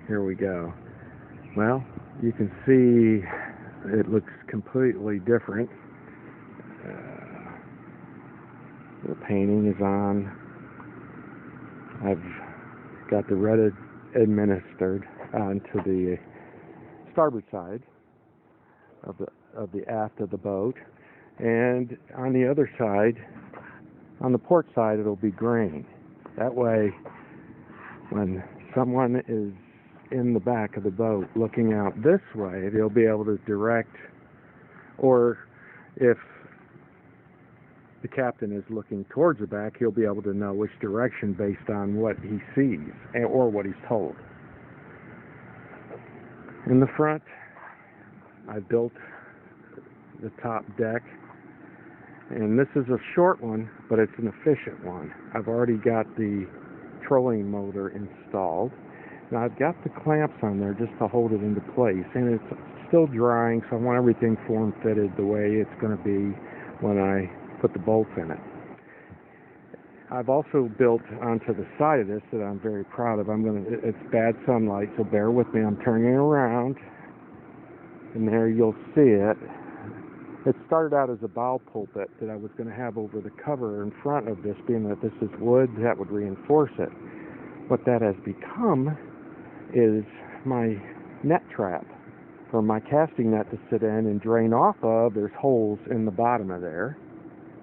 Here we go. Well, you can see it looks completely different. The painting is on. I've got the red administered onto the starboard side of the aft of the boat, and on the other side, on the port side, it'll be green. That way, when someone is in the back of the boat looking out this way, they'll be able to direct, or if the captain is looking towards the back, he'll be able to know which direction based on what he sees or what he's told. In the front, I built the top deck, and this is a short one, but it's an efficient one. I've already got the trolling motor installed. Now I've got the clamps on there just to hold it into place, and it's still drying, so I want everything form fitted the way it's going to be when I put the bolts in it. I've also built onto the side of this that I'm very proud of. It's bad sunlight, so bear with me. I'm turning it around, and there you'll see it. It started out as a bow pulpit that I was going to have over the cover in front of this, being that this is wood that would reinforce it. What that has become is my net trap for my casting net to sit in and drain off of. There's holes in the bottom of there.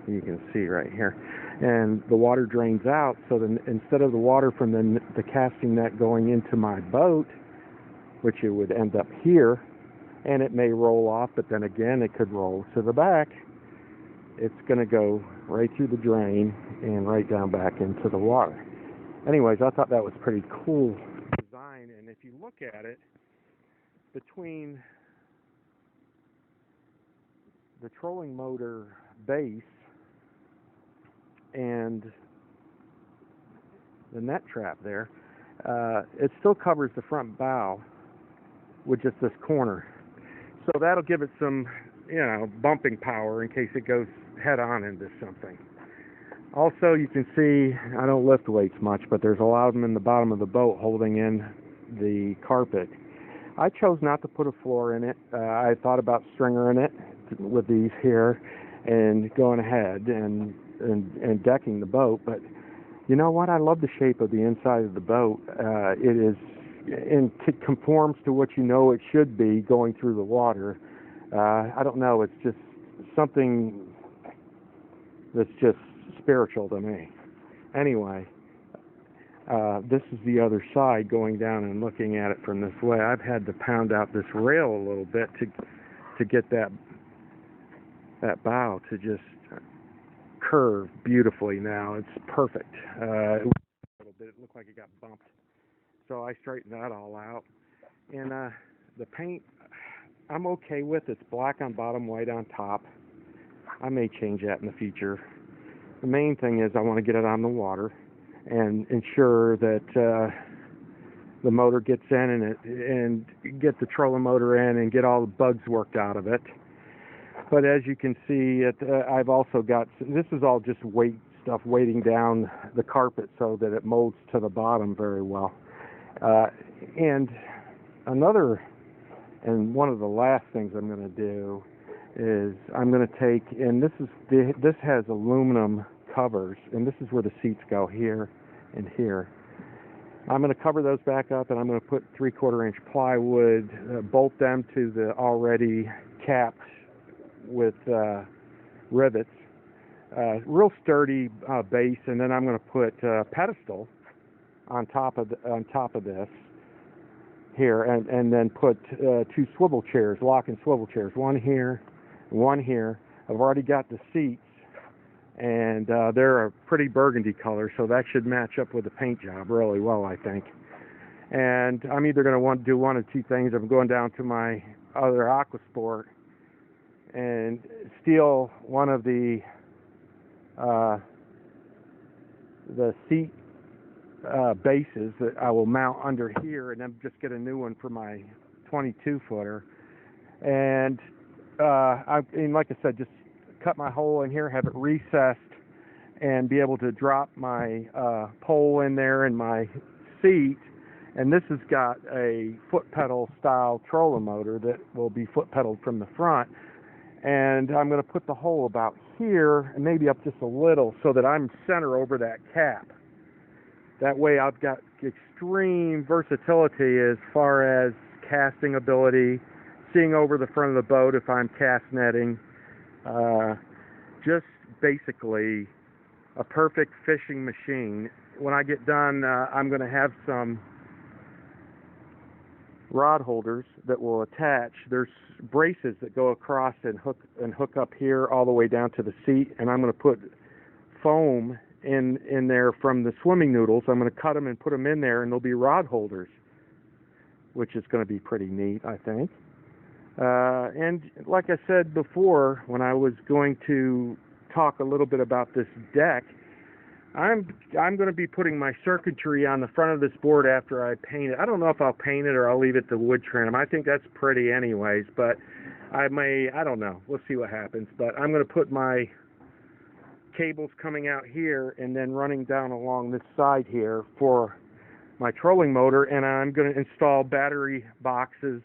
You can see right here. And the water drains out, so then instead of the water from the casting net going into my boat, which it would end up here, and it may roll off, but then again it could roll to the back, it's going to go right through the drain and right down back into the water. Anyways, I thought that was pretty cool design, and if you look at it, between the trolling motor base and the net trap there, it still covers the front bow with just this corner. So that'll give it some, bumping power in case it goes head on into something. Also, you can see I don't lift weights much, but there's a lot of them in the bottom of the boat holding in the carpet. I chose not to put a floor in it. I thought about stringering it with these here and going ahead and decking the boat, but you know what? I love the shape of the inside of the boat. It conforms to what you know it should be going through the water. I don't know. It's just something that's just spiritual to me. Anyway, this is the other side, going down and looking at it from this way. I've had to pound out this rail a little bit to get that bow to just curve beautifully. Now it's perfect. It looked like it got bumped, so I straightened that all out. And the paint, I'm okay with. It's black on bottom, white on top. I may change that in the future. The main thing is I want to get it on the water and ensure that the motor gets in and get the trolling motor in and get all the bugs worked out of it. But as you can see, I've also got, this is all just weight stuff weighting down the carpet so that it molds to the bottom very well. And one of the last things I'm going to do is I'm going to take, and this has aluminum covers, and this is where the seats go, here and here. I'm going to cover those back up, and I'm going to put 3/4-inch plywood, bolt them to the already capped with rivets, real sturdy base, and then I'm going to put a pedestal on top of this here, and then put 2 swivel chairs, lock and swivel chairs, one here, one here. I've already got the seats, and they're a pretty burgundy color, so that should match up with the paint job really well, I think. And I'm either going to want to do one of two things. I'm going down to my other Aquasport and steal one of the seat bases that I will mount under here, and then just get a new one for my 22-footer. And like I said, just cut my hole in here, have it recessed, and be able to drop my pole in there and my seat, And this has got a foot pedal style trolling motor that will be foot pedaled from the front. And I'm going to put the hole about here and maybe up just a little so that I'm center over that cap. That way I've got extreme versatility as far as casting ability, seeing over the front of the boat if I'm cast netting. Just basically a perfect fishing machine. When I get done, I'm going to have some rod holders that will attach. There's braces that go across and hook up here all the way down to the seat, and I'm going to put foam in there from the swimming noodles. I'm going to cut them and put them in there, and they'll be rod holders, which is going to be pretty neat, I think. And like I said before, when I was going to talk a little bit about this deck, I'm going to be putting my circuitry on the front of this board after I paint it. I don't know if I'll paint it or I'll leave it to wood trim. I think that's pretty anyways, but I don't know. We'll see what happens. But I'm going to put my cables coming out here and then running down along this side here for my trolling motor, and I'm going to install battery boxes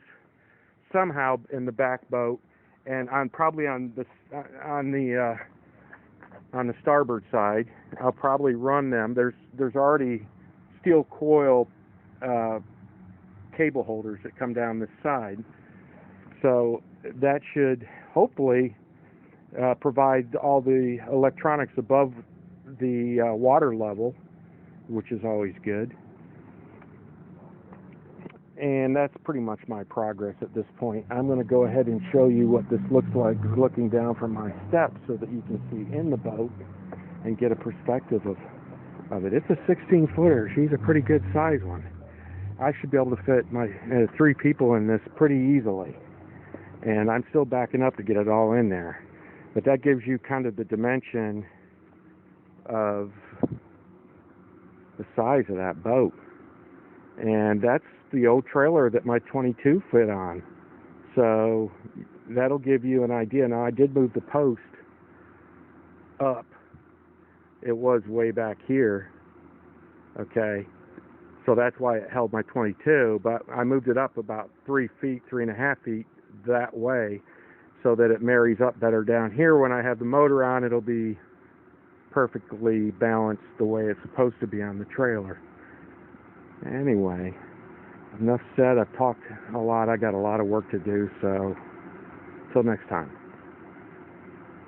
somehow in the back boat, and probably on the starboard side. I'll probably run them. There's already steel coil cable holders that come down this side, so that should hopefully provide all the electronics above the water level, which is always good. And that's pretty much my progress at this point. I'm going to go ahead and show you what this looks like looking down from my steps so that you can see in the boat and get a perspective of it. It's a 16-footer. She's a pretty good size one. I should be able to fit my 3 people in this pretty easily. And I'm still backing up to get it all in there. But that gives you kind of the dimension of the size of that boat. And that's the old trailer that my 22 fit on. So that'll give you an idea. Now, I did move the post up. It was way back here. Okay. So that's why it held my 22, but I moved it up about 3 feet, 3.5 feet that way so that it marries up better down here. When I have the motor on, it'll be perfectly balanced the way it's supposed to be on the trailer. Anyway, enough said. I've talked a lot. I got a lot of work to do, so till next time.